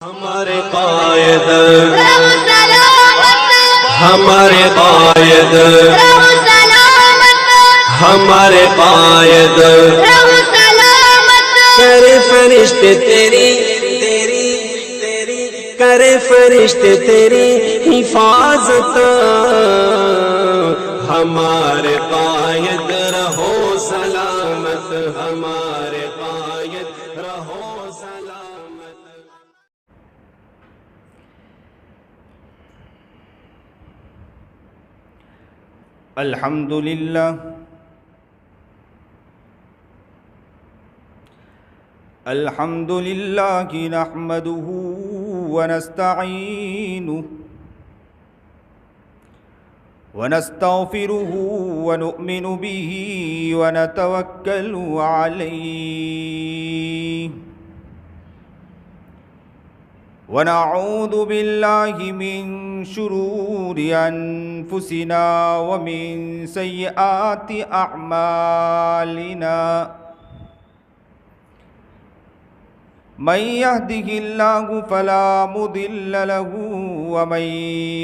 ہمارے قائد ہمارے قائد ہمارے قائد کرے فرشتے تیری کرے فرشتے تیری حفاظت ہمارے قائد رہو سلامت ہمارے قائد رہو سلامت. الحمد لله نحمده ونستعينه ونستغفره ونؤمن به ونتوكل عليه ونعوذ بالله من شرور أنفسنا ومن سيئات أعمالنا من يهده الله فلا مضل له ومن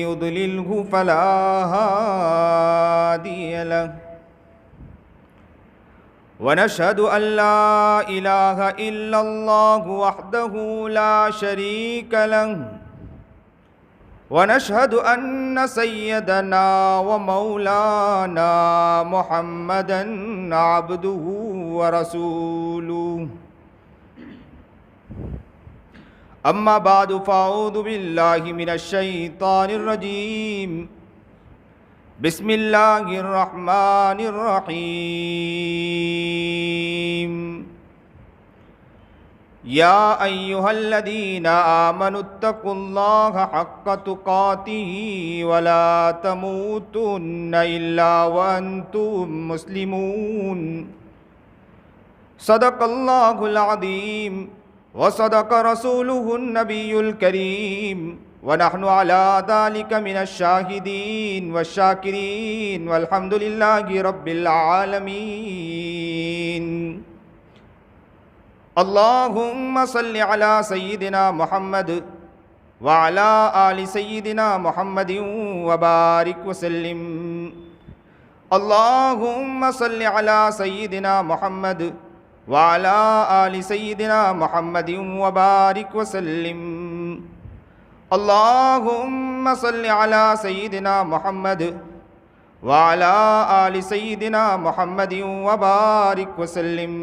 يضلله فلا هادي له ونشهد أن لا إله إلا الله وحده لا شريك له ونشهد أن سيدنا ومولانا محمدا عبده ورسوله أما بعد فأعوذ بالله من الشيطان الرجيم بسم الله الرحمن الرحيم يا أيها الذين آمنوا اتقوا الله حق تقاته ولا تموتن إلا وأنتم مسلمون صدق الله العظيم وصدق رسوله النبي الكريم ونحن على ذلك من الشاهدين والشاكرين والحمد لله رب العالمين. اللهم صل على سيدنا محمد وعلى آل سيدنا محمد وبارك وسلم. اللهم صل على سيدنا محمد وعلى آل سيدنا محمد وبارك وسلم. اللهم صل على سيدنا محمد وعلى آل سيدنا محمد وبارك وسلم.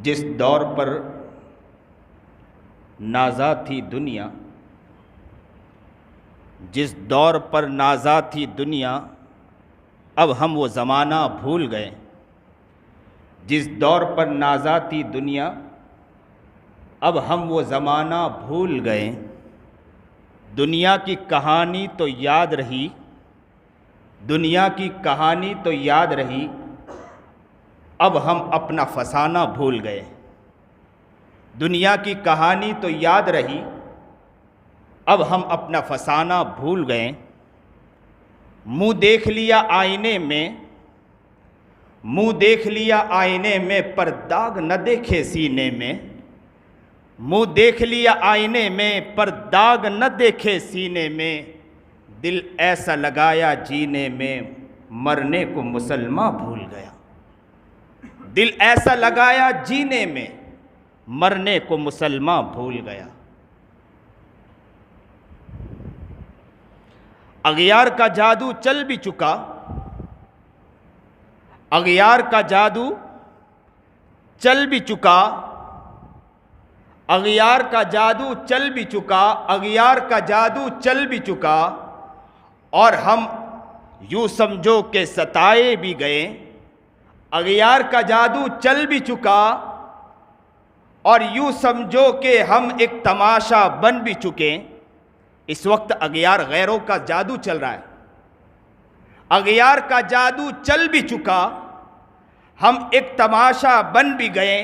جس دور پر نازا تھی دنیا، جس دور پر نازا تھی دنیا، اب ہم وہ زمانہ بھول گئے. جس دور پر نازا تھی دنیا، اب ہم وہ زمانہ بھول گئے. دنیا کی کہانی تو یاد رہی، دنیا کی کہانی تو یاد رہی، اب ہم اپنا فسانہ بھول گئے. دنیا کی کہانی تو یاد رہی، اب ہم اپنا فسانہ بھول گئے. منہ دیکھ لیا آئینے میں، منہ دیکھ لیا آئینے میں، پر داغ نہ دیکھے سینے میں. منہ دیکھ لیا آئینے میں، پر داغ نہ دیکھے سینے میں. دل ایسا لگایا جینے میں، مرنے کو مسلمان بھول گیا. دل ایسا لگایا جینے میں، مرنے کو مسلمان بھول گیا. اغیار کا جادو چل بھی چکا، اغیار کا جادو چل بھی چکا، اغیار کا جادو چل بھی چکا، اغیار کا جادو چل بھی چکا. اور ہم یوں سمجھو کہ ستائے بھی گئے. اغیار کا جادو چل بھی چکا اور یوں سمجھو کہ ہم ایک تماشا بن بھی چکے. اس وقت اغیار غیروں کا جادو چل رہا ہے. اغیار کا جادو چل بھی چکا، ہم ایک تماشا بن بھی گئے.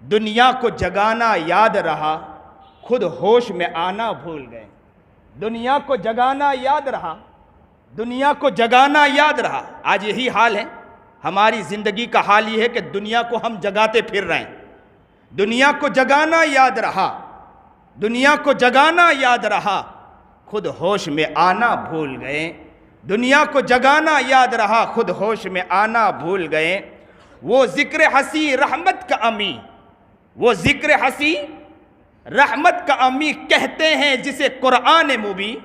دنیا کو جگانا یاد رہا، خود ہوش میں آنا بھول گئے. دنیا کو جگانا یاد رہا، دنیا کو جگانا یاد رہا. آج یہی حال ہے. ہماری زندگی کا حال یہ ہے کہ دنیا کو ہم جگاتے پھر رہے ہیں. دنیا کو جگانا یاد رہا, دنیا کو جگانا یاد رہا, خود ہوش میں آنا بھول گئے. دنیا کو جگانا یاد رہا, خود ہوش میں آنا بھول گئے. وہ ذکر ہنسی رحمت کا امی, وہ ذکر ہنسی رحمت کا امی کہتے ہیں جسے قرآن مبین.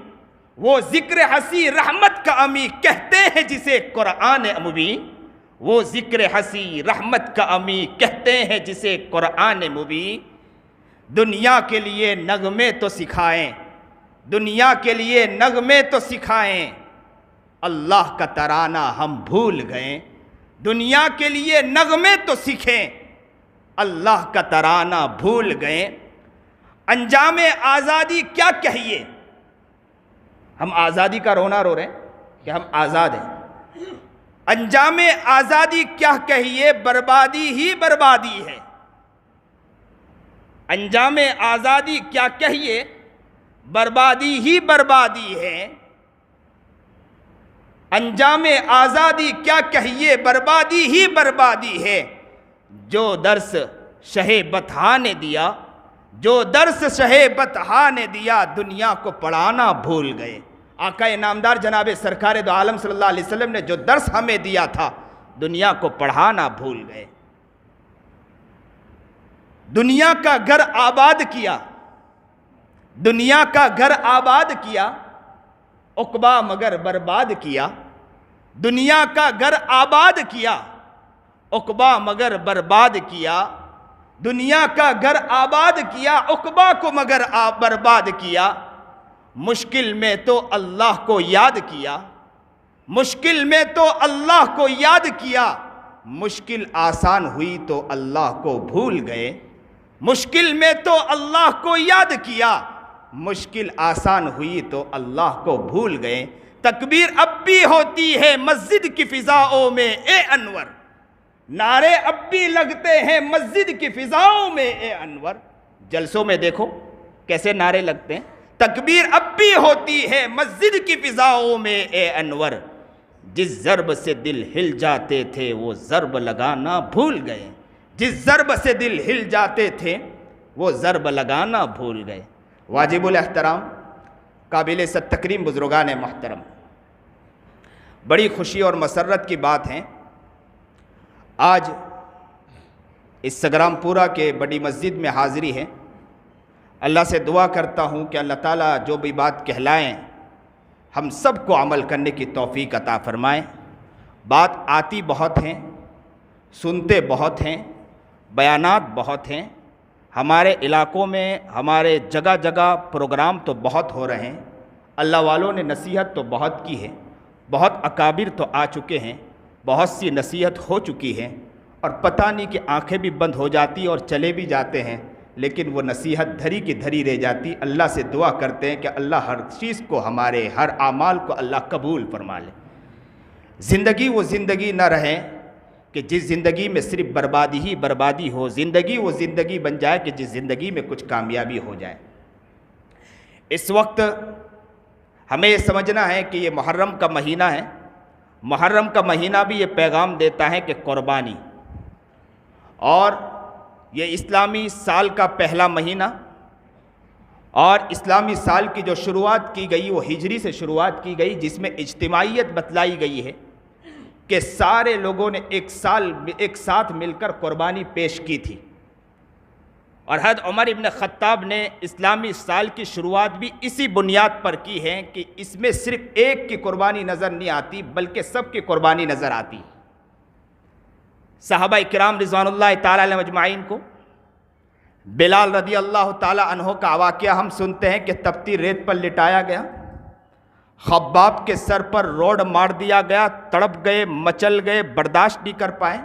وہ ذکر ہنسی رحمت کا امی کہتے ہیں جسے قرآن مبین. وہ ذکر ہنسی رحمت کا امی کہتے ہیں جسے قرآن مبین. دنیا کے لیے نغمے تو سکھائیں, دنیا کے لیے نغمے تو سکھائیں, اللہ کا ترانہ ہم بھول گئے. دنیا کے لیے نغمے تو سیکھیں, اللہ کا ترانہ بھول گئے. انجام آزادی کیا کہیے, ہم آزادی کا رونا رو رہے ہیں کہ ہم آزاد ہیں. انجام آزادی کیا کہیے, بربادی ہی بربادی ہے. انجام آزادی کیا کہیے, بربادی ہی بربادی ہے. انجام آزادی کیا کہیے, بربادی ہی بربادی ہے. جو درس شہ بطحا نے دیا, جو درس شہ بطحا نے دیا, دنیا کو پڑھانا بھول گئے. آقا انعامدار جناب سرکار دو عالم صلی اللہ علیہ وسلم نے جو درس ہمیں دیا تھا, دنیا کو پڑھانا بھول گئے. دنیا کا گھر آباد کیا, دنیا کا گھر آباد کیا, عقبہ مگر برباد کیا. دنیا کا گھر آباد کیا, عقبہ مگر برباد کیا. دنیا کا گھر آباد کیا, عقبہ کو مگر برباد کیا. مشکل میں تو اللہ کو یاد کیا, مشکل میں تو اللہ کو یاد کیا. مشکل آسان ہوئی تو اللہ کو بھول گئے. مشکل میں تو اللہ کو یاد کیا, مشکل آسان ہوئی تو اللہ کو بھول گئے. تکبیر اب بھی ہوتی ہے مسجد کی فضاؤں میں اے انور, نعرے اب بھی لگتے ہیں مسجد کی فضاؤں میں اے انور. جلسوں میں دیکھو کیسے نعرے لگتے ہیں. تکبیر اب بھی ہوتی ہے مسجد کی فضاؤں میں اے انور. جس ضرب سے دل ہل جاتے تھے وہ ضرب لگانا بھول گئے. جس ضرب سے دل ہل جاتے تھے وہ ضرب لگانا بھول گئے. واجب الاحترام قابل تکریم بزرگان محترم, بڑی خوشی اور مسرت کی بات ہے, آج اس سگرام پورہ کے بڑی مسجد میں حاضری ہے. اللہ سے دعا کرتا ہوں کہ اللہ تعالیٰ جو بھی بات کہلائیں ہم سب کو عمل کرنے کی توفیق عطا فرمائیں. بات آتی بہت ہیں, سنتے بہت ہیں, بیانات بہت ہیں. ہمارے علاقوں میں ہمارے جگہ جگہ پروگرام تو بہت ہو رہے ہیں. اللہ والوں نے نصیحت تو بہت کی ہے, بہت اکابر تو آ چکے ہیں, بہت سی نصیحت ہو چکی ہے, اور پتہ نہیں کہ آنکھیں بھی بند ہو جاتی اور چلے بھی جاتے ہیں, لیکن وہ نصیحت دھری کی دھری رہ جاتی. اللہ سے دعا کرتے ہیں کہ اللہ ہر چیز کو, ہمارے ہر اعمال کو اللہ قبول فرما لے. زندگی وہ زندگی نہ رہے کہ جس زندگی میں صرف بربادی ہی بربادی ہو. زندگی وہ زندگی بن جائے کہ جس زندگی میں کچھ کامیابی ہو جائے. اس وقت ہمیں یہ سمجھنا ہے کہ یہ محرم کا مہینہ ہے. محرم کا مہینہ بھی یہ پیغام دیتا ہے کہ قربانی, اور یہ اسلامی سال کا پہلا مہینہ, اور اسلامی سال کی جو شروعات کی گئی وہ ہجری سے شروعات کی گئی, جس میں اجتماعیت بتلائی گئی ہے کہ سارے لوگوں نے ایک ساتھ مل کر قربانی پیش کی تھی. اور حضرت عمر ابن خطاب نے اسلامی سال کی شروعات بھی اسی بنیاد پر کی ہے کہ اس میں صرف ایک کی قربانی نظر نہیں آتی بلکہ سب کی قربانی نظر آتی. صحابہ کرام رضوان اللہ تعالیٰ علیہ مجمعین کو بلال رضی اللہ تعالیٰ عنہ کا واقعہ ہم سنتے ہیں کہ تپتی ریت پر لٹایا گیا, خباب کے سر پر روڈ مار دیا گیا, تڑپ گئے, مچل گئے, برداشت نہیں کر پائے.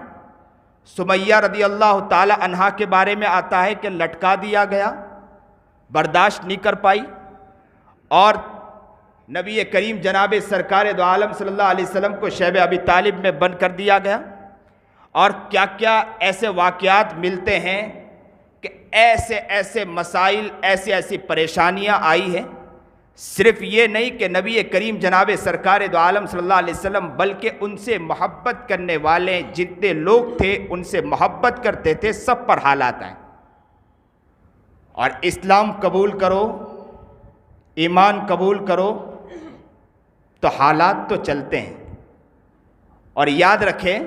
سمیہ رضی اللہ تعالیٰ عنہا کے بارے میں آتا ہے کہ لٹکا دیا گیا, برداشت نہیں کر پائی, اور نبی کریم جناب سرکار دو عالم صلی اللہ علیہ وسلم کو شیب ابی طالب میں بند کر دیا گیا. اور کیا کیا ایسے واقعات ملتے ہیں کہ ایسے مسائل, ایسی پریشانیاں آئی ہیں صرف یہ نہیں کہ نبی کریم جناب سرکار دو عالم صلی اللہ علیہ وسلم بلکہ ان سے محبت کرنے والے جتنے لوگ تھے ان سے محبت کرتے تھے، سب پر حالات آئے. اور اسلام قبول کرو، ایمان قبول کرو تو حالات تو چلتے ہیں. اور یاد رکھیں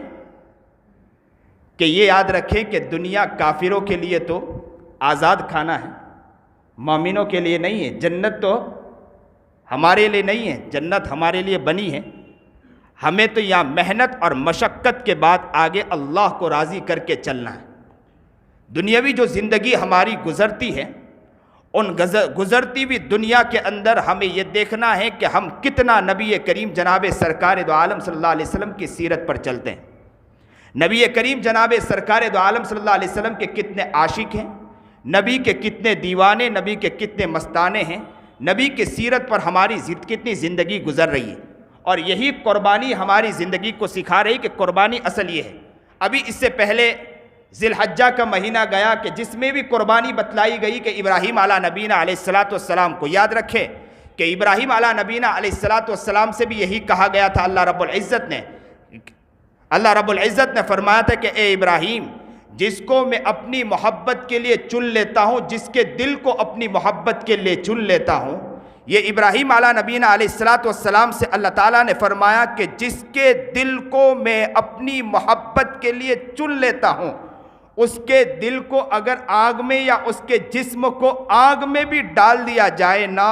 کہ دنیا کافروں کے لیے تو آزاد کھانا ہے، مومنوں کے لیے نہیں ہے. جنت تو ہمارے لیے نہیں ہے، جنت ہمارے لیے بنی ہے. ہمیں تو یہاں محنت اور مشقت کے بعد آگے اللہ کو راضی کر کے چلنا ہے. دنیاوی جو زندگی ہماری گزرتی ہے، ان گزرتی ہوئی دنیا کے اندر ہمیں یہ دیکھنا ہے کہ ہم کتنا نبی کریم جناب سرکار دو عالم صلی اللہ علیہ وسلم کی سیرت پر چلتے ہیں. نبی کریم جناب سرکار دو عالم صلی اللہ علیہ وسلم کے کتنے عاشق ہیں، نبی کے کتنے دیوانے، نبی کے کتنے مستانے ہیں، نبی کی سیرت پر ہماری کتنی زندگی گزر رہی ہے. اور یہی قربانی ہماری زندگی کو سکھا رہی کہ قربانی اصل یہ ہے. ابھی اس سے پہلے ذی الحجہ کا مہینہ گیا کہ جس میں بھی قربانی بتلائی گئی کہ ابراہیم علیہ نبینا علیہ السلام کو. یاد رکھیں کہ ابراہیم علیہ نبینا علیہ السلام سے بھی یہی کہا گیا تھا. اللہ رب العزت نے فرمایا تھا کہ اے ابراہیم، جس کو میں اپنی محبت کے لیے چن لیتا ہوں، جس کے دل کو اپنی محبت کے لیے چن لیتا ہوں. یہ ابراہیم علیہ نبینا علیہ السلام سے اللہ تعالیٰ نے فرمایا کہ جس کے دل کو میں اپنی محبت کے لیے چن لیتا ہوں، اس کے دل کو اگر آگ میں یا اس کے جسم کو آگ میں بھی ڈال دیا جائے نا،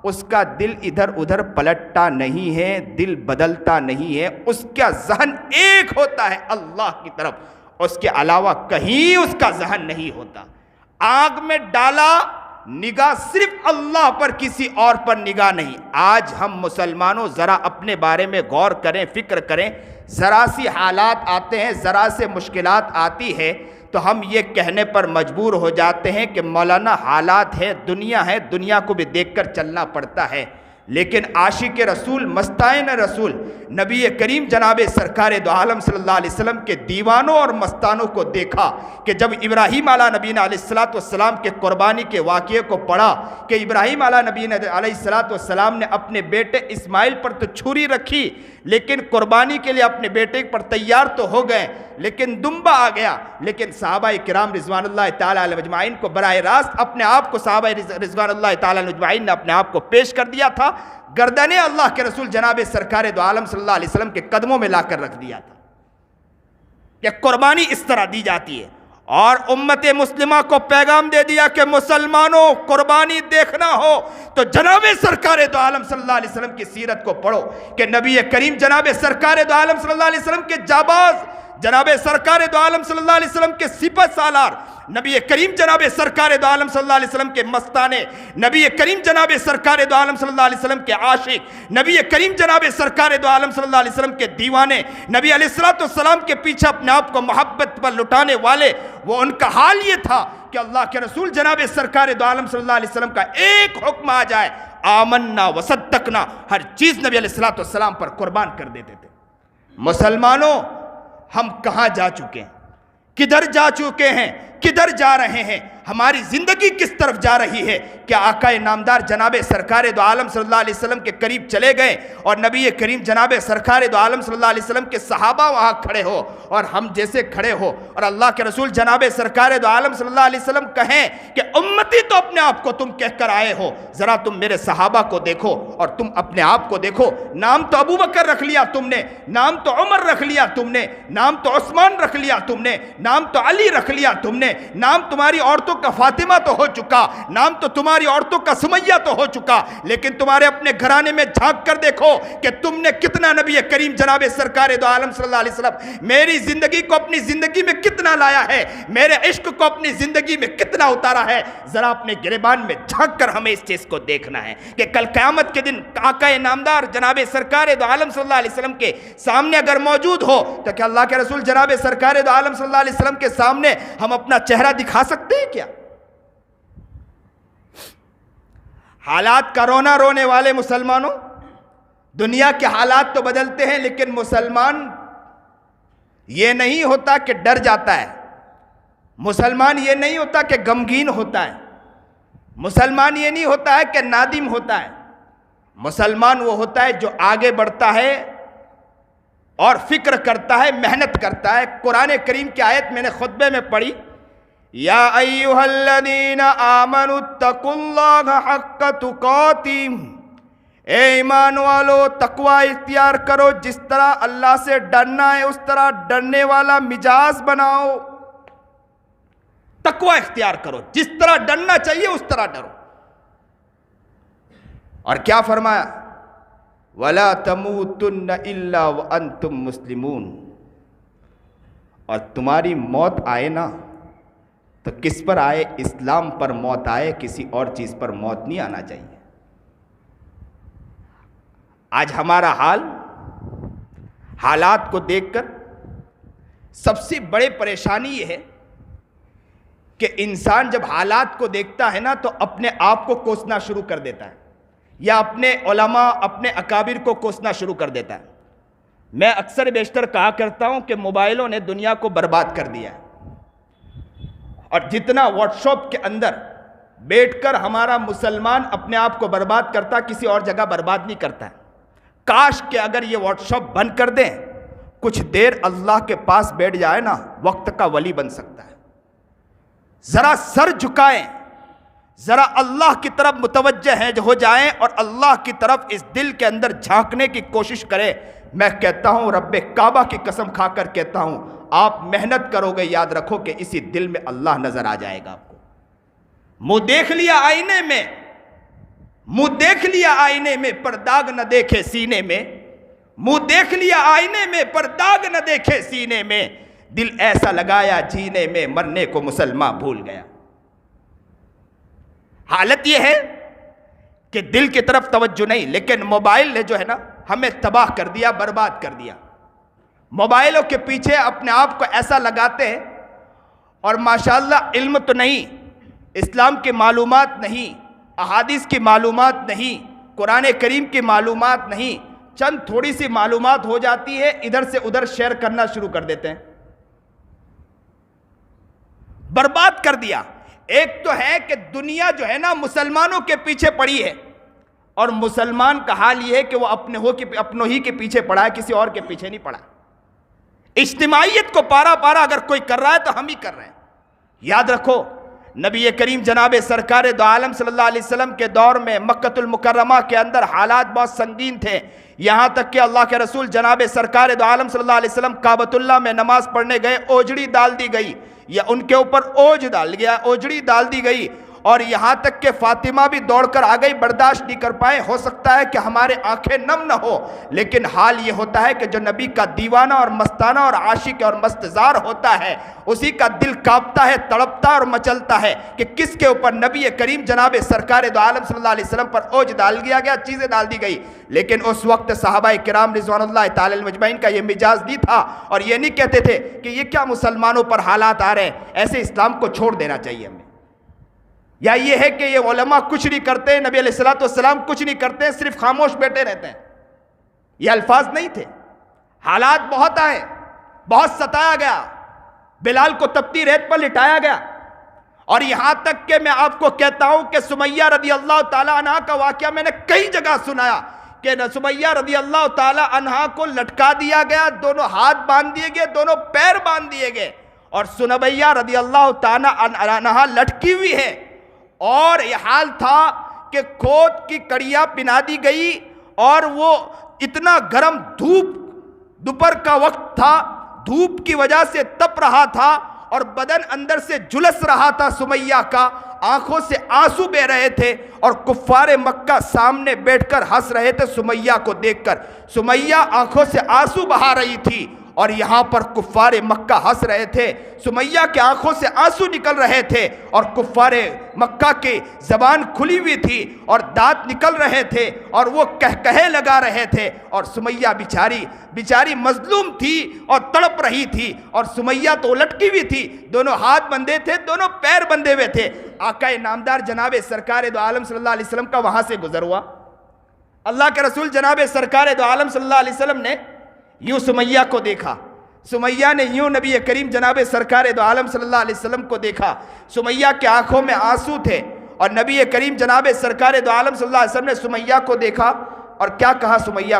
اس کا دل ادھر ادھر پلٹتا نہیں ہے، دل بدلتا نہیں ہے. اس کا ذہن ایک ہوتا ہے اللہ کی طرف، اس کے علاوہ کہیں اس کا ذہن نہیں ہوتا. آگ میں ڈالا، نگاہ صرف اللہ پر، کسی اور پر نگاہ نہیں. آج ہم مسلمانوں ذرا اپنے بارے میں غور کریں، فکر کریں. ذرا سی حالات آتے ہیں، ذرا سے مشکلات آتی ہے تو ہم یہ کہنے پر مجبور ہو جاتے ہیں کہ مولانا حالات ہے، دنیا کو بھی دیکھ کر چلنا پڑتا ہے. لیکن عاشق رسول، مستائن رسول نبی کریم جناب سرکار دو عالم صلی اللہ علیہ وسلم کے دیوانوں اور مستانوں کو دیکھا کہ جب ابراہیم علیہ نبینا علیہ السلام کے قربانی کے واقعے کو پڑھا کہ ابراہیم علیہ نبینا علیہ السلام نے اپنے بیٹے اسماعیل پر تو چھری رکھی، لیکن قربانی کے لیے اپنے بیٹے پر تیار تو ہو گئے، لیکن دمبا آ گیا. لیکن صحابہ کرام رضوان اللہ تعالیٰ علیہ مجمعین کو براہ راست اپنے آپ کو، صحابہ رضوان اللہ تعالیٰ علیہ مجمعین نے اپنے آپ کو پیش کر دیا تھا، گردنیں اللہ کے رسول جناب سرکار دو عالم صلی اللہ علیہ وسلم کے قدموں میں لا کر رکھ دیا تھا کہ قربانی اس طرح دی جاتی ہے. اور امت مسلمہ کو پیغام دے دیا کہ مسلمانوں، قربانی دیکھنا ہو تو جناب سرکار دو عالم صلی اللہ علیہ وسلم کی سیرت کو پڑھو کہ نبی کریم جناب سرکار دو عالم صلی اللہ علیہ وسلم کے جاباز، جناب سرکار دو عالم صلی اللہ علیہ وسلم کے سپہ سالار، نبی کریم جناب سرکار دو عالم صلی اللہ علیہ وسلم کے مستانے، نبی کریم جناب سرکار دو عالم صلی اللہ علیہ وسلم کے عاشق، نبی کریم جناب سرکار دو عالم صلی اللہ علیہ وسلم کے دیوانے، نبی علیہ السلام کے پیچھے اپنے آپ کو محبت پر لٹانے والے، وہ ان کا حال یہ تھا کہ اللہ کے رسول جناب سرکار دو عالم صلی اللہ علیہ وسلم کا ایک حکم آ جائے، آمنا وصدقنا، ہر چیز نبی علیہ السلام پر قربان کر دیتے تھے. مسلمانوں، ہم کہاں جا چکے ہیں؟ کدھر جا چکے ہیں؟ کدھر جا رہے ہیں؟ ہماری زندگی کس طرف جا رہی ہے؟ کیا آقا نامدار جناب سرکار دو عالم صلی اللہ علیہ وسلم کے قریب چلے گئے اور نبی کریم جناب سرکار دو عالم صلی اللہ علیہ وسلم کے صحابہ وہاں کھڑے ہو اور ہم جیسے کھڑے ہو اور اللہ کے رسول جناب سرکار دو عالم صلی اللہ علیہ وسلم کہیں کہ امتی تو اپنے آپ کو تم کہہ کر آئے ہو، ذرا تم میرے صحابہ کو دیکھو اور تم اپنے آپ کو دیکھو. نام تو ابو بکر رکھ لیا تم نے، نام تو عمر رکھ لیا تم نے، نام تو عثمان رکھ لیا تم نے، نام تو علی رکھ لیا تم نے، نام تمہاری عورتوں کا فاطمہ تو ہو چکا، نام تو تمہاری عورتوں کا سمیہ تو ہو چکا، لیکن تمہارے اپنے گھرانے میں جھانک کر دیکھو کہ تم نے کتنا نبی کریم جناب سرکار دو عالم صلی اللہ علیہ وسلم میری زندگی کو اپنی زندگی میں کتنا لایا ہے، میرے عشق کو اپنی زندگی میں کتنا اتارا ہے. ذرا اپنے گریبان میں جھانک کر ہمیں اس چیز کو دیکھنا ہے کہ کل قیامت کے دن آقا نامدار جناب سرکار دو عالم صلی اللہ علیہ وسلم کے سامنے اگر موجود ہو تو کیا اللہ کے رسول جناب سرکار دو عالم صلی اللہ علیہ وسلم کے سامنے ہم اپنا چہرہ دکھا سکتے ہیں کیا؟ حالات کا رونا رونے والے مسلمانوں، دنیا کے حالات تو بدلتے ہیں لیکن مسلمان یہ نہیں ہوتا کہ ڈر جاتا ہے، مسلمان یہ نہیں ہوتا کہ غمگین ہوتا ہے، مسلمان یہ نہیں ہوتا ہے کہ نادم ہوتا ہے. مسلمان وہ ہوتا ہے جو آگے بڑھتا ہے اور فکر کرتا ہے، محنت کرتا ہے۔ قرآن کریم کی آیت میں نے خطبے میں پڑھی، یا ایھا الذین آمنوا اتقوا اللہ حق تقاتہ، اے ایمان والو تقوی اختیار کرو، جس طرح اللہ سے ڈرنا ہے اس طرح ڈرنے والا مزاج بناؤ۔ تقوی اختیار کرو، جس طرح ڈرنا چاہیے اس طرح ڈرو۔ اور کیا فرمایا؟ وَلَا تَمُوتُنَّ إِلَّا وَأَنْتُمْ مُسْلِمُونَ، اور تمہاری موت آئے نا تو کس پر آئے؟ اسلام پر موت آئے، کسی اور چیز پر موت نہیں آنا چاہیے۔ آج ہمارا حالات کو دیکھ کر سب سے بڑی پریشانی یہ ہے کہ انسان جب حالات کو دیکھتا ہے نا تو اپنے آپ کو کوسنا شروع کر دیتا ہے، یا اپنے علماء اپنے اکابر کو کوسنا شروع کر دیتا ہے۔ میں اکثر بیشتر کہا کرتا ہوں کہ موبائلوں نے دنیا کو برباد کر دیا ہے، اور جتنا واٹس ایپ کے اندر بیٹھ کر ہمارا مسلمان اپنے آپ کو برباد کرتا، کسی اور جگہ برباد نہیں کرتا ہے۔ کاش کہ اگر یہ واٹس ایپ بند کر دیں، کچھ دیر اللہ کے پاس بیٹھ جائے نا، وقت کا ولی بن سکتا ہے۔ ذرا سر جھکائیں، ذرا اللہ کی طرف متوجہ ہیں ہو جائیں، اور اللہ کی طرف اس دل کے اندر جھانکنے کی کوشش کریں۔ میں کہتا ہوں، رب کعبہ کی قسم کھا کر کہتا ہوں، آپ محنت کرو گے، یاد رکھو کہ اسی دل میں اللہ نظر آ جائے گا آپ کو۔ منہ دیکھ لیا آئینے میں، منہ دیکھ لیا آئینے میں، پر داغ نہ دیکھے سینے میں، منہ دیکھ لیا آئینے میں، پر داغ نہ دیکھے سینے میں، دل ایسا لگایا جینے میں، مرنے کو مسلمان بھول گیا۔ حالت یہ ہے کہ دل کی طرف توجہ نہیں، لیکن موبائل نے جو ہے نا ہمیں تباہ کر دیا، برباد کر دیا۔ موبائلوں کے پیچھے اپنے آپ کو ایسا لگاتے ہیں، اور ماشاءاللہ علم تو نہیں، اسلام کی معلومات نہیں، احادیث کی معلومات نہیں، قرآن کریم کی معلومات نہیں، چند تھوڑی سی معلومات ہو جاتی ہے، ادھر سے ادھر شیئر کرنا شروع کر دیتے ہیں۔ برباد کر دیا۔ ایک تو ہے کہ دنیا جو ہے نا مسلمانوں کے پیچھے پڑی ہے، اور مسلمان کا حال یہ ہے کہ وہ اپنوں ہی کے پیچھے پڑا ہے، کسی اور کے پیچھے نہیں پڑا۔ اجتماعیت کو پارا پارا اگر کوئی کر رہا ہے تو ہم ہی کر رہے ہیں۔ یاد رکھو، نبی کریم جناب سرکار دو عالم صلی اللہ علیہ وسلم کے دور میں مکۃ المکرمہ کے اندر حالات بہت سنگین تھے، یہاں تک کہ اللہ کے رسول جناب سرکار دو عالم صلی اللہ علیہ وسلم کعبۃ اللہ میں نماز پڑھنے گئے، اوجڑی ڈال دی گئی، یا ان کے اوپر اوج ڈال گیا، اوجڑی ڈال دی گئی، اور یہاں تک کہ فاطمہ بھی دوڑ کر آ گئی، برداشت نہیں کر پائے۔ ہو سکتا ہے کہ ہمارے آنکھیں نم نہ ہو، لیکن حال یہ ہوتا ہے کہ جو نبی کا دیوانہ اور مستانہ اور عاشق اور مستزار ہوتا ہے، اسی کا دل کانپتا ہے، تڑپتا اور مچلتا ہے کہ کس کے اوپر نبی کریم جناب سرکار دو عالم صلی اللہ علیہ وسلم پر اوج ڈال دیا گیا، چیزیں ڈال دی گئی۔ لیکن اس وقت صحابہ کرام رضوان اللہ تعالی مجمعین کا یہ مزاج نہیں تھا، اور یہ نہیں کہتے تھے کہ یہ کیا مسلمانوں پر حالات آ رہے ہیں، ایسے اسلام کو چھوڑ دینا چاہیے ہمیں، یا یہ ہے کہ یہ علماء کچھ نہیں کرتے، نبی علیہ السلام کچھ نہیں کرتے، صرف خاموش بیٹھے رہتے ہیں۔ یہ الفاظ نہیں تھے۔ حالات بہت آئے، بہت ستایا گیا، بلال کو تپتی ریت پر لٹایا گیا، اور یہاں تک کہ میں آپ کو کہتا ہوں کہ سمیہ رضی اللہ تعالیٰ عنہ کا واقعہ میں نے کئی جگہ سنایا کہ سمیہ رضی اللہ تعالیٰ عنہ کو لٹکا دیا گیا، دونوں ہاتھ باندھ دیے گئے، دونوں پیر باندھ دیے گئے، اور سمیہ رضی اللہ تعالیٰ عنہ لٹکی ہوئی ہے، اور یہ حال تھا کہ کھود کی کڑیاں پہنا دی گئی، اور وہ اتنا گرم دوپہر کا وقت تھا، دھوپ کی وجہ سے تپ رہا تھا، اور بدن اندر سے جلس رہا تھا سمیہ کا، آنکھوں سے آنسو بہ رہے تھے، اور کفار مکہ سامنے بیٹھ کر ہنس رہے تھے سمیہ کو دیکھ کر۔ سمیہ آنکھوں سے آنسو بہا رہی تھی، اور یہاں پر کفار مکہ ہنس رہے تھے، سمیہ کے آنکھوں سے آنسو نکل رہے تھے، اور کفار مکہ کی زبان کھلی ہوئی تھی اور دانت نکل رہے تھے، اور وہ کہے لگا رہے تھے، اور سمیہ بیچاری مظلوم تھی اور تڑپ رہی تھی، اور سمیہ تو لٹکی ہوئی تھی، دونوں ہاتھ بندھے تھے، دونوں پیر بندھے ہوئے تھے۔ آقا نامدار جناب سرکار دو عالم صلی اللہ علیہ وسلم کا وہاں سے گزر ہوا۔ اللہ کے رسول جناب سرکار دو عالم صلی اللہ علیہ وسلم نے یوں سمیہ کو دیکھا، سمیہ نے یوں نبی کریم جناب سرکار دو عالم صلی اللہ علیہ وسلم کو دیکھا، سمیہ کے آنکھوں میں آنسو تھے، اور نبی کریم جناب سرکار دو عالم صلی اللہ علیہ وسلم نے سمیہ کو دیکھا اور کیا کہا سمیہ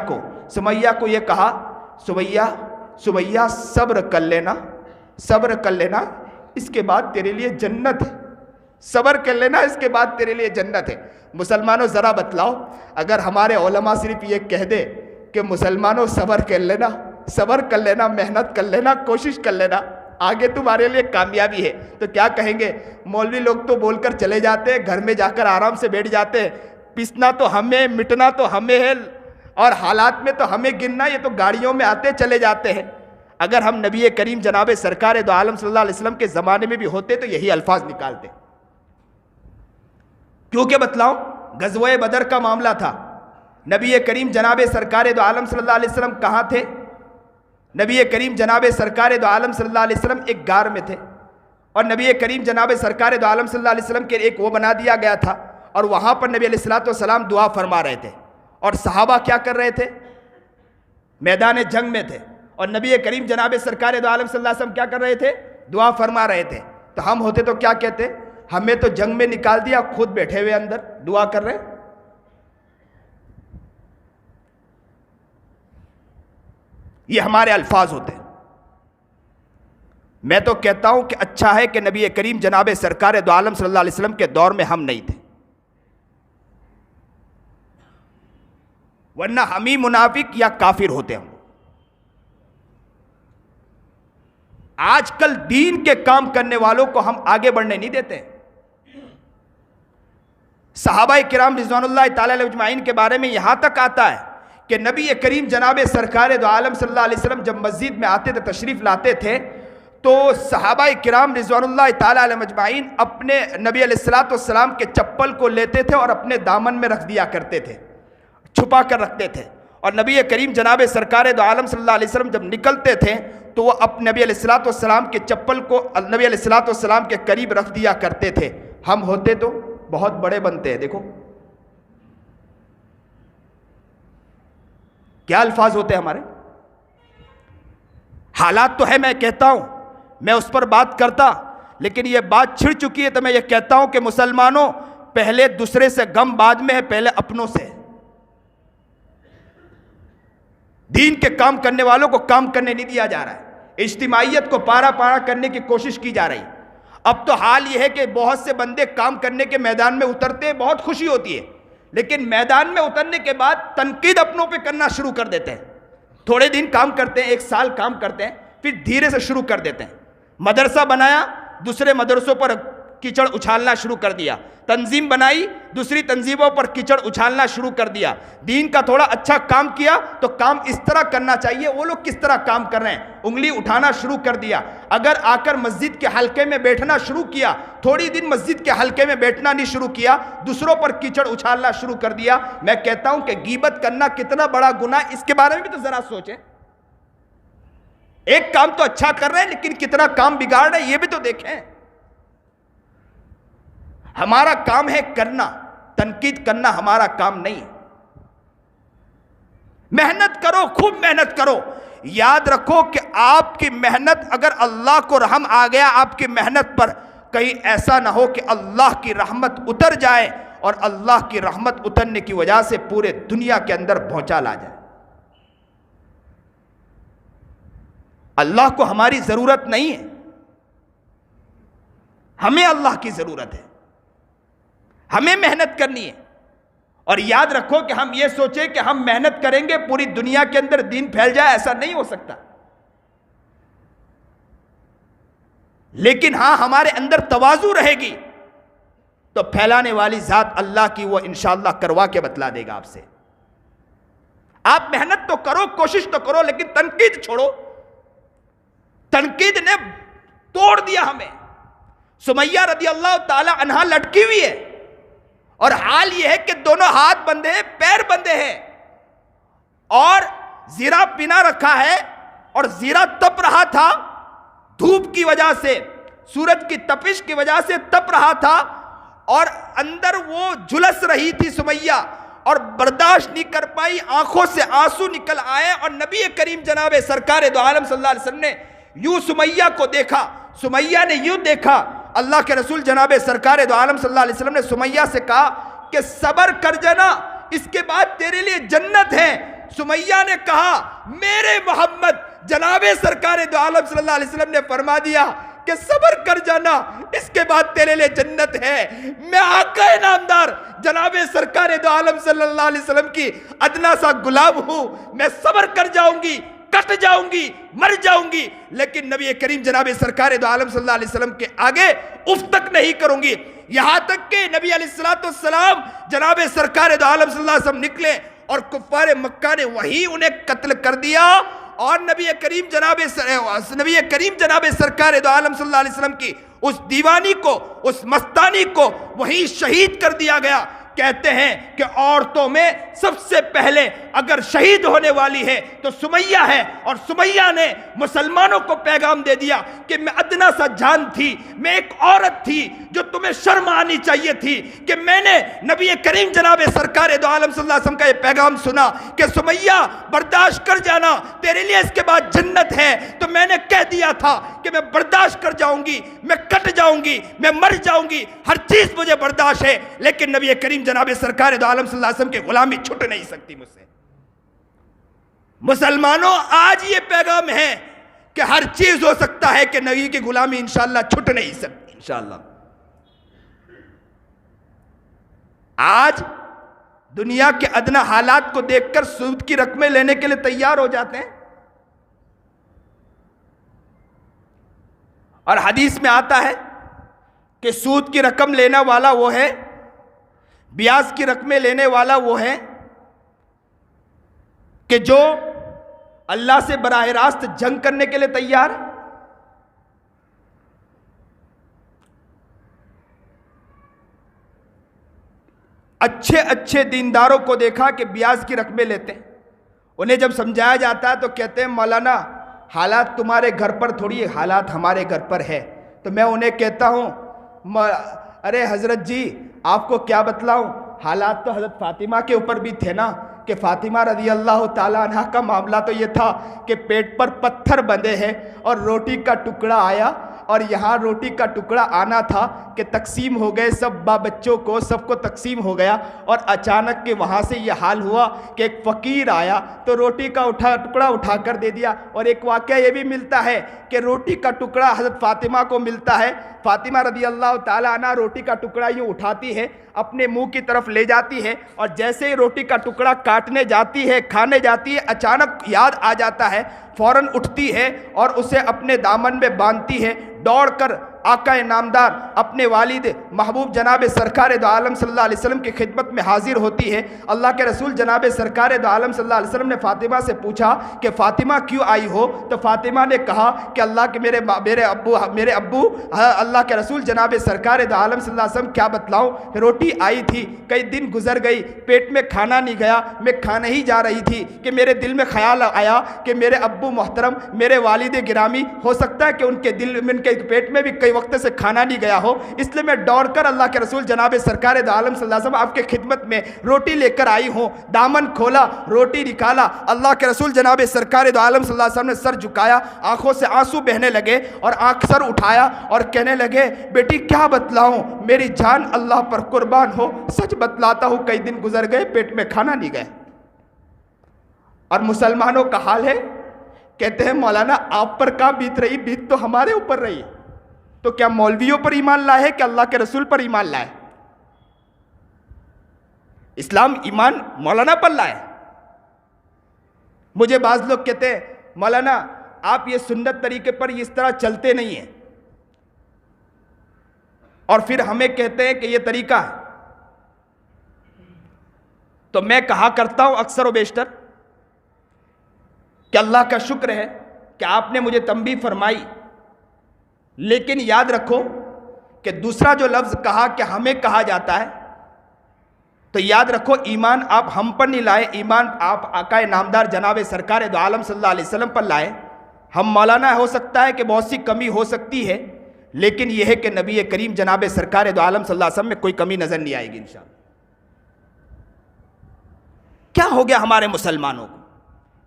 کو یہ کہا سمیہ صبر کر لینا اس کے بعد تیرے لیے جنت ہے، صبر کر لینا اس کے بعد تیرے لیے جنت ہے۔ مسلمانوں ذرا بتلاؤ، اگر ہمارے علماء صرف یہ کہہ دے کہ مسلمانوں صبر کر لینا، محنت کر لینا، کوشش کر لینا، آگے تمہارے لیے کامیابی ہے، تو کیا کہیں گے؟ مولوی لوگ تو بول کر چلے جاتے ہیں، گھر میں جا کر آرام سے بیٹھ جاتے ہیں، پیسنا تو ہمیں، مٹنا تو ہمیں ہے، اور حالات میں تو ہمیں گننا، یہ تو گاڑیوں میں آتے چلے جاتے ہیں۔ اگر ہم نبی کریم جناب سرکار دو عالم صلی اللہ علیہ وسلم کے زمانے میں بھی ہوتے تو یہی الفاظ نکالتے۔ کیونکہ بتلاؤں، غزوہ بدر کا معاملہ تھا، نبی کریم جناب سرکار دو عالم صلی اللہ علیہ وسلم کہاں تھے؟ نبی کریم جناب سرکار دو عالم صلی اللہ علیہ وسلم ایک غار میں تھے، اور نبی کریم جناب سرکار دو عالم صلی اللہ علیہ وسلم کے ایک وہ بنا دیا گیا تھا، اور وہاں پر نبی علیہ الصلوۃ والسلام دعا فرما رہے تھے، اور صحابہ کیا کر رہے تھے؟ میدان جنگ میں تھے، اور نبی کریم جناب سرکار دو عالم صلی اللہ علیہ وسلم کیا کر رہے تھے؟ دعا فرما رہے تھے۔ تو ہم ہوتے تو کیا کہتے؟ ہمیں تو جنگ میں نکال دیا، خود بیٹھے ہوئے اندر دعا کر رہے۔ یہ ہمارے الفاظ ہوتے ہیں۔ میں تو کہتا ہوں کہ اچھا ہے کہ نبی کریم جناب سرکار دو عالم صلی اللہ علیہ وسلم کے دور میں ہم نہیں تھے، ورنہ ہم ہی منافق یا کافر ہوتے ہوں۔ آج کل دین کے کام کرنے والوں کو ہم آگے بڑھنے نہیں دیتے۔ صحابہ کرام رضوان اللہ تعالی علیہ اجمعین کے بارے میں یہاں تک آتا ہے کہ نبی کریم جناب سرکار دو عالم صلی اللہ علیہ وسلم جب مسجد میں آتے تھے، تشریف لاتے تھے، تو صحابہ کرام رضوان اللہ تعالی علیہ اجمعین اپنے نبی علیہ الصلوۃ والسلام کے چپل کو لیتے تھے اور اپنے دامن میں رکھ دیا کرتے تھے، چھپا کر رکھتے تھے، اور نبی کریم جناب سرکار دو عالم صلی اللہ علیہ وسلم جب نکلتے تھے تو وہ اپنے نبی علیہ الصلوۃ والسلام کے چپل کو نبی علیہ الصلوۃ والسلام کے قریب رکھ دیا کرتے تھے۔ ہم ہوتے تو بہت بڑے بنتے ہیں۔ دیکھو کیا الفاظ ہوتے ہیں ہمارے۔ حالات تو ہے، میں کہتا ہوں، میں اس پر بات کرتا، لیکن یہ بات چھڑ چکی ہے تو میں یہ کہتا ہوں کہ مسلمانوں، پہلے دوسرے سے غم بعد میں ہے، پہلے اپنوں سے۔ دین کے کام کرنے والوں کو کام کرنے نہیں دیا جا رہا ہے، اجتماعیت کو پارا کرنے کی کوشش کی جا رہی۔ اب تو حال یہ ہے کہ بہت سے بندے کام کرنے کے میدان میں اترتے ہیں، بہت خوشی ہوتی ہے، لیکن میدان میں اترنے کے بعد تنقید اپنوں پہ کرنا شروع کر دیتے ہیں۔ تھوڑے دن کام کرتے ہیں، ایک سال کام کرتے ہیں، پھر دھیرے سے شروع کر دیتے ہیں۔ مدرسہ بنایا، دوسرے مدرسوں پر کیچڑ اچھالنا شروع کر دیا، تنظیم بنائی، دوسری تنظیموں پر کیچڑ اچھالنا شروع کر دیا۔ دین کا تھوڑا اچھا کام کیا تو کام اس طرح کرنا چاہیے، وہ لوگ کس طرح کام کر رہے ہیں، انگلی اٹھانا شروع کر دیا۔ اگر آ کر مسجد کے حلقے میں بیٹھنا شروع کیا، تھوڑی دن مسجد کے حلقے میں بیٹھنا نہیں شروع کیا، دوسروں پر کیچڑ اچھالنا شروع کر دیا۔ میں کہتا ہوں کہ غیبت کرنا کتنا بڑا گناہ، اس کے بارے میں بھی تو ذرا سوچیں۔ ایک کام تو اچھا کر رہے ہیں لیکن کتنا کام بگاڑ رہے ہیں، یہ بھی تو دیکھیں۔ ہمارا کام ہے کرنا، تنقید کرنا ہمارا کام نہیں۔ محنت کرو، خوب محنت کرو، یاد رکھو کہ آپ کی محنت، اگر اللہ کو رحم آ گیا آپ کی محنت پر، کہیں ایسا نہ ہو کہ اللہ کی رحمت اتر جائے اور اللہ کی رحمت اترنے کی وجہ سے پورے دنیا کے اندر بھونچال آ جائے۔ اللہ کو ہماری ضرورت نہیں ہے، ہمیں اللہ کی ضرورت ہے، ہمیں محنت کرنی ہے۔ اور یاد رکھو کہ ہم یہ سوچیں کہ ہم محنت کریں گے پوری دنیا کے اندر دین پھیل جائے، ایسا نہیں ہو سکتا۔ لیکن ہاں ہمارے اندر تواضع رہے گی تو پھیلانے والی ذات اللہ کی وہ انشاءاللہ کروا کے بتلا دے گا آپ سے۔ آپ محنت تو کرو، کوشش تو کرو، لیکن تنقید چھوڑو۔ تنقید نے توڑ دیا ہمیں۔ سمیہ رضی اللہ تعالی عنہا لٹکی ہوئی ہے، اور حال یہ ہے کہ دونوں ہاتھ بندھے ہیں، پیر بندھے ہیں، اور زیرہ پنا رکھا ہے، اور زیرہ تپ رہا تھا دھوپ کی وجہ سے، سورج کی تپش کی وجہ سے تپ رہا تھا، اور اندر وہ جھلس رہی تھی سمیہ، اور برداشت نہیں کر پائی، آنکھوں سے آنسو نکل آئے، اور نبی کریم جناب سرکار دو عالم صلی اللہ علیہ وسلم نے یوں سمیہ کو دیکھا، سمیہ نے یوں دیکھا، اللہ کے رسول جناب سرکار دو عالم صلی اللہ علیہ وسلم نے سمیہ سے کہا کہ صبر کر جانا، اس کے بعد تیرے لیے جنت ہے۔ سمیہ نے کہا میرے محمد، جناب سرکار دو عالم صلی اللہ علیہ وسلم نے فرما دیا کہ صبر کر جانا، اس کے بعد تیرے لیے جنت ہے۔ میں آقا نامدار جناب سرکار دو عالم صلی اللہ علیہ وسلم کی ادنا سا غلام ہوں، میں صبر کر جاؤں گی، کٹ جاؤں گی، مر جاؤں گی، لیکن نبی کریم جناب سرکار دو عالم صلی اللہ علیہ وسلم کے آگے اف تک نہیں کروں گی۔ یہاں تک کہ نبی علیہ السلام جناب سرکار دو عالم صلی اللہ علیہ وسلم نکلے اور کفار مکہ نے وہی انہیں قتل کر دیا، اور نبی کریم جناب سرکار دو عالم صلی اللہ علیہ وسلم کی اس دیوانی کو، اس مستانی کو وہی شہید کر دیا گیا۔ کہتے ہیں کہ عورتوں میں سب سے پہلے اگر شہید ہونے والی ہے تو سمیہ ہے، اور سمیہ نے مسلمانوں کو پیغام دے دیا کہ میں ادنا سا جان تھی، میں ایک عورت تھی جو تمہیں شرم آنی چاہیے تھی کہ میں نے نبی کریم جناب سرکار دو عالم صلی اللہ علیہ وسلم کا یہ پیغام سنا کہ سمیہ برداشت کر جانا، تیرے لیے اس کے بعد جنت ہے، تو میں نے کہہ دیا تھا کہ میں برداشت کر جاؤں گی، میں کٹ جاؤں گی، میں مر جاؤں گی، ہر چیز مجھے برداشت ہے، لیکن نبی کریم جناب سرکار دو عالم صلی اللہ علیہ وسلم کی غلامی چھٹ نہیں سکتی مجھ سے۔ مسلمانوں آج یہ پیغام ہے کہ ہر چیز ہو سکتا ہے کہ نبی کی غلامی انشاءاللہ چھٹ نہیں سکتی انشاءاللہ۔ آج دنیا کے ادنا حالات کو دیکھ کر سود کی رقمیں لینے کے لیے تیار ہو جاتے ہیں، اور حدیث میں آتا ہے کہ سود کی رقم لینے والا وہ ہے، بیاج کی رقمیں لینے والا وہ ہے کہ جو اللہ سے براہ راست جنگ کرنے کے لیے تیار ہے۔ اچھے اچھے دینداروں کو دیکھا کہ بیاج کی رقمیں لیتے ہیں، انہیں جب سمجھایا جاتا ہے تو کہتے ہیں مولانا حالات تمہارے گھر پر تھوڑی، حالات ہمارے گھر پر ہے۔ تو میں انہیں کہتا ہوں ارے حضرت جی آپ کو کیا بتلاؤں، حالات تو حضرت فاطمہ کے اوپر بھی تھے نا، کہ فاطمہ رضی اللہ تعالیٰ عنہ کا معاملہ تو یہ تھا کہ پیٹ پر پتھر بندھے ہیں اور روٹی کا ٹکڑا آیا، اور یہاں روٹی کا ٹکڑا آنا تھا کہ تقسیم ہو گئے، سب بچوں کو سب کو تقسیم ہو گیا، اور اچانک کہ وہاں سے یہ حال ہوا کہ ایک فقیر آیا تو روٹی کا ٹکڑا اٹھا کر دے دیا۔ اور ایک واقعہ یہ بھی ملتا ہے کہ روٹی کا ٹکڑا حضرت فاطمہ کو ملتا ہے، فاطمہ رضی اللہ تعالیٰ عنہ روٹی کا ٹکڑا یوں اٹھاتی ہے، اپنے منہ کی طرف لے جاتی ہے، اور جیسے ہی روٹی کا ٹکڑا کاٹنے جاتی ہے، کھانے جاتی ہے، اچانک یاد آ جاتا ہے، فوراً اٹھتی ہے اور اسے اپنے دامن میں باندھتی ہے، دوڑ کر آقا نامدار اپنے والد محبوب جناب سرکار دو عالم صلی اللہ علیہ وسلم کی خدمت میں حاضر ہوتی ہے۔ اللہ کے رسول جناب سرکار دو عالم صلی اللہ علیہ وسلم نے فاطمہ سے پوچھا کہ فاطمہ کیوں آئی ہو؟ تو فاطمہ نے کہا کہ اللہ کے میرے ابو اللہ کے رسول جناب سرکار دو عالم صلی اللہ علیہ وسلم کیا بتلاؤں، روٹی آئی تھی، کئی دن گزر گئی، پیٹ میں کھانا نہیں گیا، میں کھانے ہی جا رہی تھی کہ میرے دل میں خیال آیا کہ میرے ابو محترم، میرے والد گرامی، ہو سکتا ہے کہ ان کے دل میں، ان کے پیٹ میں بھی کئی وقت سے کھانا نہیں گیا ہو، اس لیے میں دوڑ کر اللہ کے رسول جناب سرکار دو عالم صلی اللہ علیہ وسلم آپ کے خدمت میں روٹی لے کر آئی ہوں۔ دامن کھولا، روٹی نکالا، اللہ کے رسول جناب سرکار دو عالم صلی اللہ علیہ وسلم نے سر جھکایا، آنکھوں سے آنسو بہنے لگے، اور آنکھ سر اٹھایا اور کہنے لگے بیٹی کیا بتلاؤں، میری جان اللہ پر قربان ہو، سچ بتلاتا ہوں کئی دن گزر گئے، پیٹ میں کھانا نہیں گیا۔ اور مسلمانوں کا حال ہے، کہتے ہیں مولانا آپ پر کہاں بیت رہی، بیت تو ہمارے اوپر رہی۔ تو کیا مولویوں پر ایمان لائے کہ اللہ کے رسول پر ایمان لائے؟ اسلام ایمان مولانا پر لائے۔ مجھے بعض لوگ کہتے ہیں مولانا آپ یہ سنت طریقے پر اس طرح چلتے نہیں ہیں، اور پھر ہمیں کہتے ہیں کہ یہ طریقہ ہے۔ تو میں کہا کرتا ہوں اکثر و بیشتر کہ اللہ کا شکر ہے کہ آپ نے مجھے تنبیہ فرمائی، لیکن یاد رکھو کہ دوسرا جو لفظ کہا کہ ہمیں کہا جاتا ہے، تو یاد رکھو ایمان آپ ہم پر نہیں لائے، ایمان آپ آقا نامدار جناب سرکار دو عالم صلی اللہ علیہ وسلم پر لائے۔ ہم مولانا ہو سکتا ہے کہ بہت سی کمی ہو سکتی ہے، لیکن یہ ہے کہ نبی کریم جناب سرکار دو عالم صلی اللہ علیہ وسلم میں کوئی کمی نظر نہیں آئے گی انشاءاللہ۔ کیا ہو گیا ہمارے مسلمانوں کو؟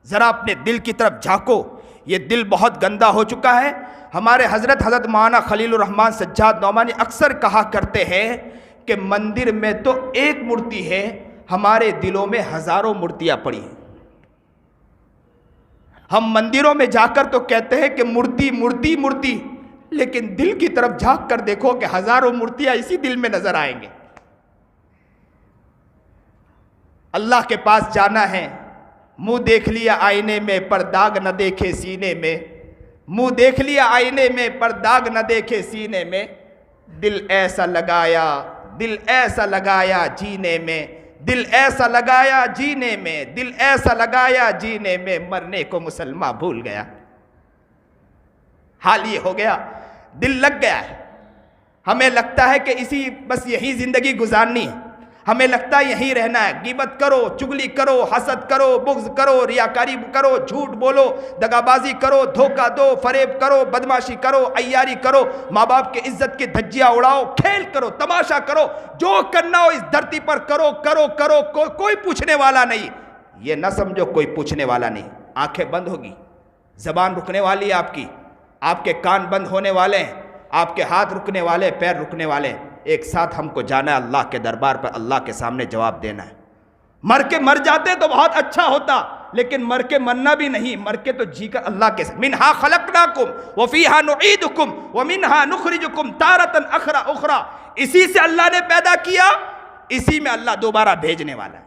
ذرا اپنے دل کی طرف جھانکو، یہ دل بہت گندا ہو چکا ہے. ہمارے حضرت مولانا خلیل الرحمن سجاد نعمانی اکثر کہا کرتے ہیں کہ مندر میں تو ایک مورتی ہے، ہمارے دلوں میں ہزاروں مورتیاں پڑی ہیں. ہم مندروں میں جا کر تو کہتے ہیں کہ مورتی مورتی مورتی، لیکن دل کی طرف جھانک کر دیکھو کہ ہزاروں مورتیاں اسی دل میں نظر آئیں گے. اللہ کے پاس جانا ہے، منہ دیکھ لیا آئینے میں پر داغ نہ دیکھے سینے میں، منہ دیکھ لیا آئینے میں پر داغ نہ دیکھے سینے میں، دل ایسا لگایا دل ایسا لگایا جینے میں، دل ایسا لگایا جینے میں، دل ایسا لگایا جینے میں، مرنے کو مسلمان بھول گیا. حال یہ ہو گیا، دل لگ گیا ہے. ہمیں لگتا ہے کہ بس یہی زندگی گزارنی ہے، ہمیں لگتا ہے یہیں رہنا ہے. غیبت کرو، چگلی کرو، حسد کرو، بغض کرو، ریاکاری کرو، جھوٹ بولو، دغابازی کرو، دھوکہ دو، فریب کرو، بدماشی کرو، عیاری کرو، ماں باپ کے عزت کی دھجیاں اڑاؤ، کھیل کرو، تماشا کرو، جو کرنا ہو اس دھرتی پر کرو کرو کرو، کوئی پوچھنے والا نہیں. یہ نہ سمجھو کوئی پوچھنے والا نہیں. آنکھیں بند ہوگی، زبان رکنے والی ہے آپ کی، آپ کے کان بند ہونے والے ہیں، آپ کے ہاتھ رکنے والے، پیر رکنے والے. ایک ساتھ ہم کو جانا ہے اللہ کے دربار پر، اللہ کے سامنے جواب دینا ہے. مر جاتے تو بہت اچھا ہوتا، لیکن مر کے مرنا بھی نہیں، مر کے تو جی کر اللہ کے منہا خلقناکم وفیہا نعیدکم ومنہا نخرجکم تارۃ اخری. اسی سے اللہ نے پیدا کیا، اسی میں اللہ دوبارہ بھیجنے والا ہے.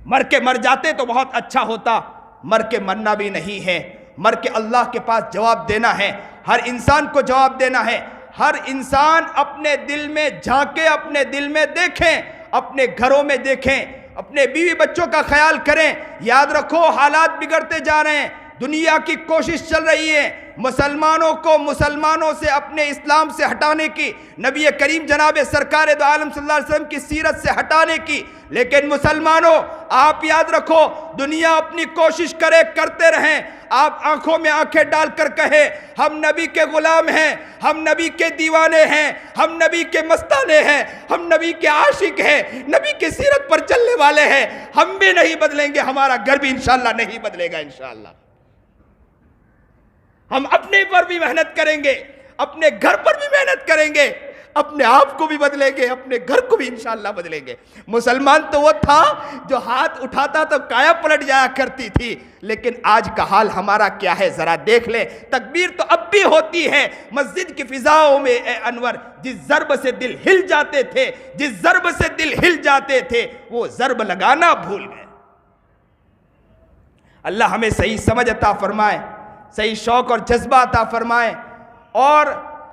مر جاتے تو بہت اچھا ہوتا، مر کے مرنا بھی نہیں ہے، مر کے اللہ کے پاس جواب دینا ہے. ہر انسان کو جواب دینا ہے. ہر انسان اپنے دل میں جھانکے، اپنے دل میں دیکھیں، اپنے گھروں میں دیکھیں، اپنے بیوی بچوں کا خیال کریں. یاد رکھو حالات بگڑتے جا رہے ہیں، دنیا کی کوشش چل رہی ہے مسلمانوں کو مسلمانوں سے اپنے اسلام سے ہٹانے کی، نبی کریم جناب سرکار دو عالم صلی اللہ علیہ وسلم کی سیرت سے ہٹانے کی. لیکن مسلمانوں آپ یاد رکھو، دنیا اپنی کوشش کرتے رہیں، آپ آنکھوں میں آنکھیں ڈال کر کہیں ہم نبی کے غلام ہیں، ہم نبی کے دیوانے ہیں، ہم نبی کے مستانے ہیں، ہم نبی کے عاشق ہیں، نبی کی سیرت پر چلنے والے ہیں. ہم بھی نہیں بدلیں گے، ہمارا گھر بھی انشاءاللہ نہیں بدلے گا. انشاءاللہ ہم اپنے پر بھی محنت کریں گے، اپنے گھر پر بھی محنت کریں گے، اپنے آپ کو بھی بدلیں گے، اپنے گھر کو بھی انشاءاللہ بدلیں گے. مسلمان تو وہ تھا جو ہاتھ اٹھاتا تو کایا پلٹ جایا کرتی تھی، لیکن آج کا حال ہمارا کیا ہے ذرا دیکھ لیں. تکبیر تو اب بھی ہوتی ہے مسجد کی فضاؤں میں. اے انور، جس ضرب سے دل ہل جاتے تھے، جس ضرب سے دل ہل جاتے تھے، وہ ضرب لگانا بھول گئے. اللہ ہمیں صحیح سمجھ عطا فرمائے، صحیح شوق اور جذبہ عطا فرمائے، اور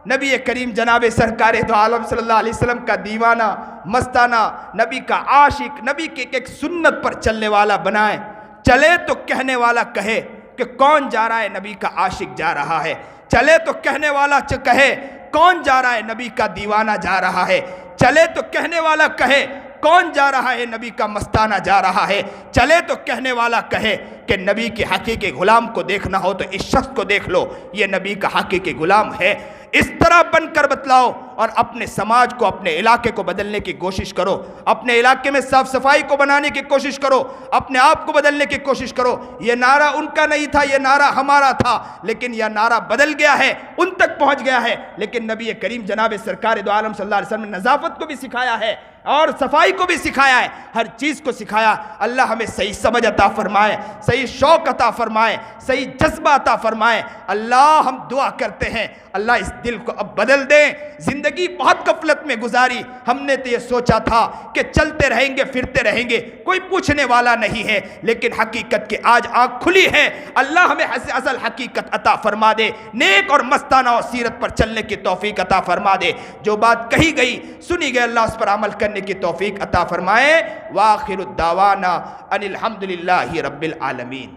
نبی کریم جناب سرکار دو عالم صلی اللہ علیہ وسلم کا دیوانہ، مستانہ، نبی کا عاشق، نبی کی ایک سنت پر چلنے والا بنائے. چلے تو کہنے والا کہے کہ کون جا رہا ہے، نبی کا عاشق جا رہا ہے. چلے تو کہنے والا کہے کون جا رہا ہے، نبی کا دیوانہ جا رہا ہے. چلے تو کہنے والا کہے کون جا رہا ہے، نبی کا مستانہ جا رہا ہے. چلے تو کہنے والا کہے کہ نبی کے حقیقی غلام کو دیکھنا ہو تو اس شخص کو دیکھ لو، یہ نبی کا حقیقی غلام ہے. اس طرح بن کر بتلاؤ اور اپنے سماج کو، اپنے علاقے کو بدلنے کی کوشش کرو. اپنے علاقے میں صاف صفائی کو بنانے کی کوشش کرو، اپنے آپ کو بدلنے کی کوشش کرو. یہ نعرہ ان کا نہیں تھا، یہ نعرہ ہمارا تھا، لیکن یہ نعرہ بدل گیا ہے، ان تک پہنچ گیا ہے. لیکن نبی کریم جناب سرکار دو عالم صلی اللہ علیہ وسلم نے نظافت کو بھی سکھایا ہے اور صفائی کو بھی سکھایا ہے، ہر چیز کو سکھایا. اللہ ہمیں صحیح سمجھ عطا فرمائے، صحیح شوق عطا فرمائے، صحیح جذبہ عطا فرمائے. اللہ ہم دعا کرتے ہیں اللہ اس دل کو اب بدل دیں. زندگی بہت غفلت میں گزاری، ہم نے تو یہ سوچا تھا کہ چلتے رہیں گے پھرتے رہیں گے، کوئی پوچھنے والا نہیں ہے، لیکن حقیقت کی آج آنکھ کھلی ہے. اللہ ہمیں اصل حقیقت عطا فرما دے، نیک اور مستانہ اور سیرت پر چلنے کی توفیق عطا فرما دے. جو بات کہی گئی سنی گئی، اللہ اس پر عمل کرنے کی توفیق عطا فرمائے. وآخر الدعوانا ان الحمدللہ رب العالمین.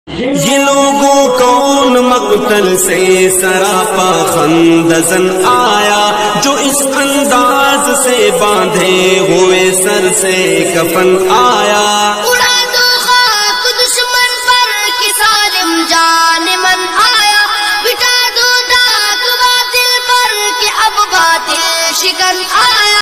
یہ لوگوں کون مقتل سے سراپا خندزن آیا، جو اس انداز سے باندھے ہوئے سر سے کفن آیا. اڑا دو خاک دشمن پر کہ ظالم جان من آیا، مٹا دو داغ باطل پر کہ اب باطل شکن آیا.